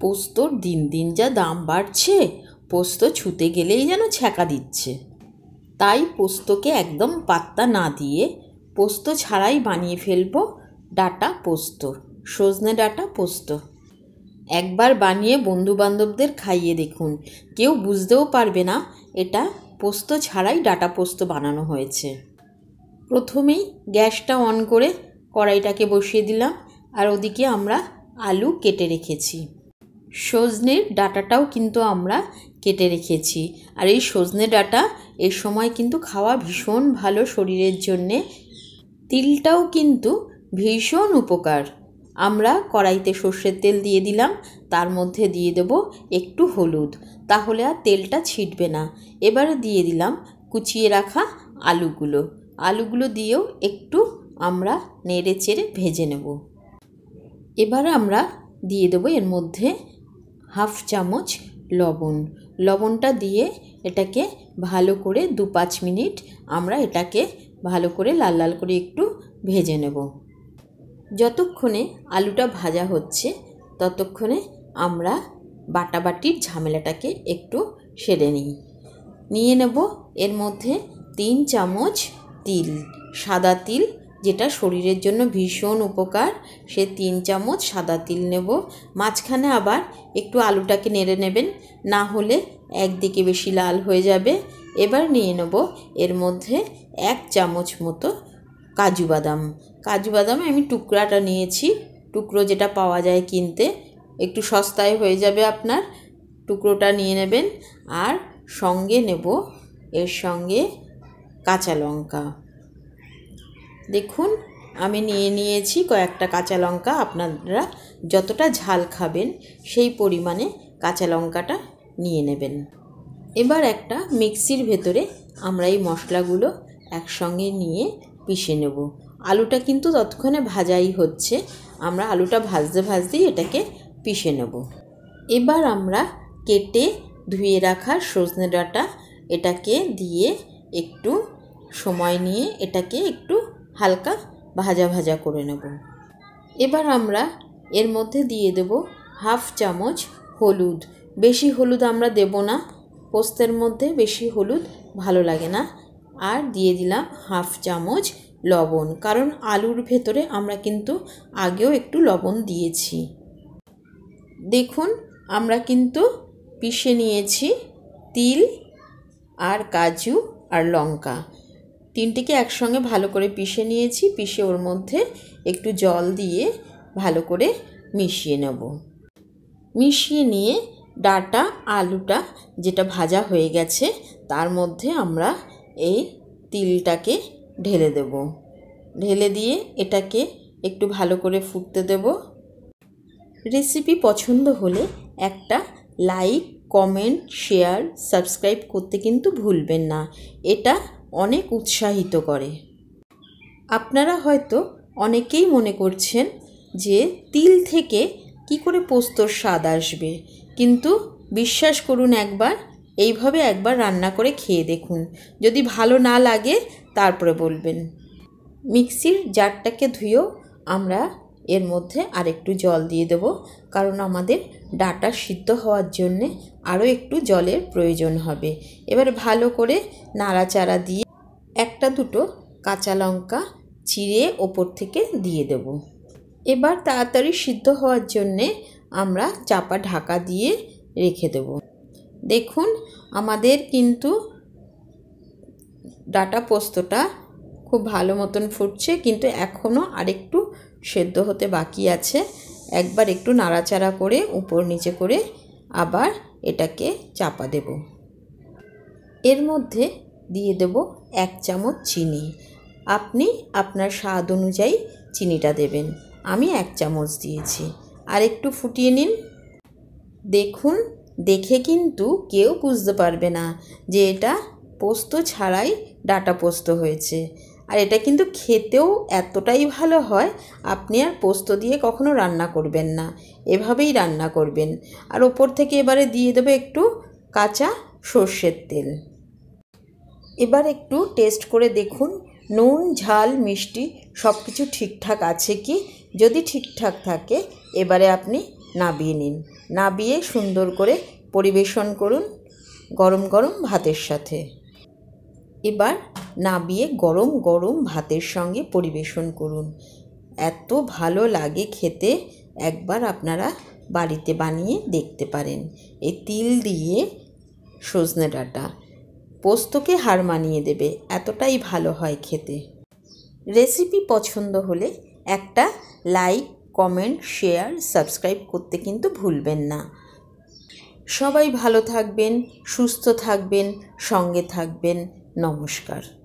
পোস্তর দিন দিন যা দাম বাড়ছে, পোস্ত ছুতে গেলেই যেন ছ্যাঁকা দিচ্ছে। তাই পোস্তকে একদম পাত্তা না দিয়ে পোস্ত ছাড়াই বানিয়ে ফেলবো ডাঁটা পোস্ত, সজনে ডাঁটা পোস্ত। একবার বানিয়ে বন্ধুবান্ধবদের খাইয়ে দেখুন, কেউ বুঝতেও পারবে না এটা পোস্ত ছাড়াই ডাঁটা পোস্ত বানানো হয়েছে। প্রথমেই গ্যাসটা অন করে কড়াইটাকে বসিয়ে দিলাম, আর ওদিকে আমরা আলু কেটে রেখেছি। সজনের ডাঁটাটাও কিন্তু আমরা কেটে রেখেছি। আর এই সজনে ডাঁটা এর সময় কিন্তু খাওয়া ভীষণ ভালো শরীরের জন্যে। তিলটাও কিন্তু ভীষণ উপকার। আমরা কড়াইতে সর্ষের তেল দিয়ে দিলাম, তার মধ্যে দিয়ে দেব একটু হলুদ, তাহলে আর তেলটা ছিটবে না। এবারে দিয়ে দিলাম কুচিয়ে রাখা আলুগুলো দিয়েও একটু আমরা নেড়ে চেড়ে ভেজে নেব। এবার আমরা দিয়ে দেবো এর মধ্যে হাফ চামচ লবণটা দিয়ে এটাকে ভালো করে 2-5 মিনিট আমরা এটাকে ভালো করে লাল লাল করে একটু ভেজে নেব। যতক্ষণে আলুটা ভাজা হচ্ছে ততক্ষণে আমরা বাটাবাটির ঝামেলাটাকে একটু সেরে নিয়ে নেব। এর মধ্যে 3 চামচ তিল, সাদা তিল, যেটা শরীরের জন্য ভীষণ উপকার, সে 3 চামচ সাদা তিল নেব। মাঝখানে আবার একটু আলুটাকে নেড়ে নেবেন, না হলে একদিকে বেশি লাল হয়ে যাবে। এবার নিয়ে নেব এর মধ্যে 1 চামচ মতো কাজু বাদাম আমি টুকরাটা নিয়েছি, টুকরো যেটা পাওয়া যায় কিনতে, একটু সস্তায় হয়ে যাবে আপনার, টুকরোটা নিয়ে নেবেন। আর সঙ্গে নেব এর সঙ্গে কাঁচা লঙ্কা। দেখুন আমি নিয়েছি কয়েকটা কাঁচা লঙ্কা, আপনারা যতটা ঝাল খাবেন সেই পরিমাণে কাঁচা লঙ্কাটা নিয়ে নেবেন। এবার একটা মিক্সির ভেতরে আমরা এই মশলাগুলো একসঙ্গে নিয়ে পিষে নেব। আলুটা কিন্তু ততক্ষণে ভাজাই হচ্ছে, আমরা আলুটা ভাজতেই এটাকে পিষে নেব। এবার আমরা কেটে ধুয়ে রাখা সজনে ডাঁটা এটাকে দিয়ে একটু সময় নিয়ে এটাকে একটু হালকা ভাজা করে নেব। এবার আমরা এর মধ্যে দিয়ে দেব হাফ চামচ হলুদ। বেশি হলুদ আমরা দেব না, পোস্তের মধ্যে বেশি হলুদ ভালো লাগে না। আর দিয়ে দিলাম হাফ চামচ লবণ, কারণ আলুর ভেতরে আমরা কিন্তু আগেও একটু লবণ দিয়েছি। দেখুন আমরা কিন্তু পিষে নিয়েছি তিল আর কাজু আর লঙ্কা, তিনটিকে একসঙ্গে ভালো করে পিষে নিয়েছি। পিষে ওর মধ্যে একটু জল দিয়ে ভালো করে মিশিয়ে নেব। মিশিয়ে নিয়ে ডাঁটা আলুটা যেটা ভাজা হয়ে গেছে তার মধ্যে আমরা এই তিলটাকে ঢেলে দেব। ঢেলে দিয়ে এটাকে একটু ভালো করে ফুটতে দেব। রেসিপি পছন্দ হলে একটা লাইক, কমেন্ট, শেয়ার, সাবস্ক্রাইব করতে কিন্তু ভুলবেন না, এটা অনেক উৎসাহিত করে। আপনারা হয়তো অনেকেই মনে করছেন যে তিল থেকে কি করে পোস্তর স্বাদ আসবে, কিন্তু বিশ্বাস করুন এইভাবে একবার রান্না করে খেয়ে দেখুন, যদি ভালো না লাগে তারপরে বলবেন। মিক্সির জারটাকে ধুয়েও আমরা এর মধ্যে আরেকটু জল দিয়ে দেব, কারণ আমাদের ডাঁটা সিদ্ধ হওয়ার জন্যে আরও একটু জলের প্রয়োজন হবে। এবার ভালো করে নাড়াচাড়া দিয়ে 1-2 কাঁচা লঙ্কা চিড়ে ওপর থেকে দিয়ে দেব। এবার তাড়াতাড়ি সিদ্ধ হওয়ার জন্যে আমরা চাপা ঢাকা দিয়ে রেখে দেব। দেখুন আমাদের কিন্তু ডাঁটা পোস্তটা খুব ভালো মতন ফুটছে, কিন্তু এখনও আরেকটু সেদ্ধ হতে বাকি আছে। একবার একটু নাড়াচাড়া করে উপর নিচে করে আবার এটাকে চাপা দেব। এর মধ্যে দিয়ে দেব 1 চামচ চিনি। আপনি আপনার স্বাদ অনুযায়ী চিনিটা দেবেন, আমি 1 চামচ দিয়েছি। আর একটু ফুটিয়ে নিন। দেখুন দেখে কিন্তু কেউ বুঝতে পারবে না যে এটা পোস্ত ছাড়াই ডাঁটা পোস্ত হয়েছে। আর এটা কিন্তু খেতেও এতটাই ভালো হয়, আপনি আর পোস্ত দিয়ে কখনো রান্না করবেন না, এভাবেই রান্না করবেন। আর ওপর থেকে এবারে দিয়ে দেবো একটু কাঁচা সর্ষের তেল। এবার একটু টেস্ট করে দেখুন নুন, ঝাল, মিষ্টি সব কিছু ঠিকঠাক আছে কি। যদি ঠিকঠাক থাকে এবারে আপনি নাবিয়ে নিন। নাবিয়ে সুন্দর করে পরিবেশন করুন গরম গরম ভাতের সাথে। এবার নাবিয়ে গরম গরম ভাতের সঙ্গে পরিবেশন করুন। এত ভালো লাগে খেতে, একবার আপনারা বাড়িতে বানিয়ে দেখতে পারেন। এই তিল দিয়ে সজনে ডাঁটা পোস্তকে হার মানিয়ে দেবে, এতটাই ভালো হয় খেতে। রেসিপি পছন্দ হলে একটা লাইক, কমেন্ট, শেয়ার, সাবস্ক্রাইব করতে কিন্তু ভুলবেন না। সবাই ভালো থাকবেন, সুস্থ থাকবেন, সঙ্গে থাকবেন। নমস্কার।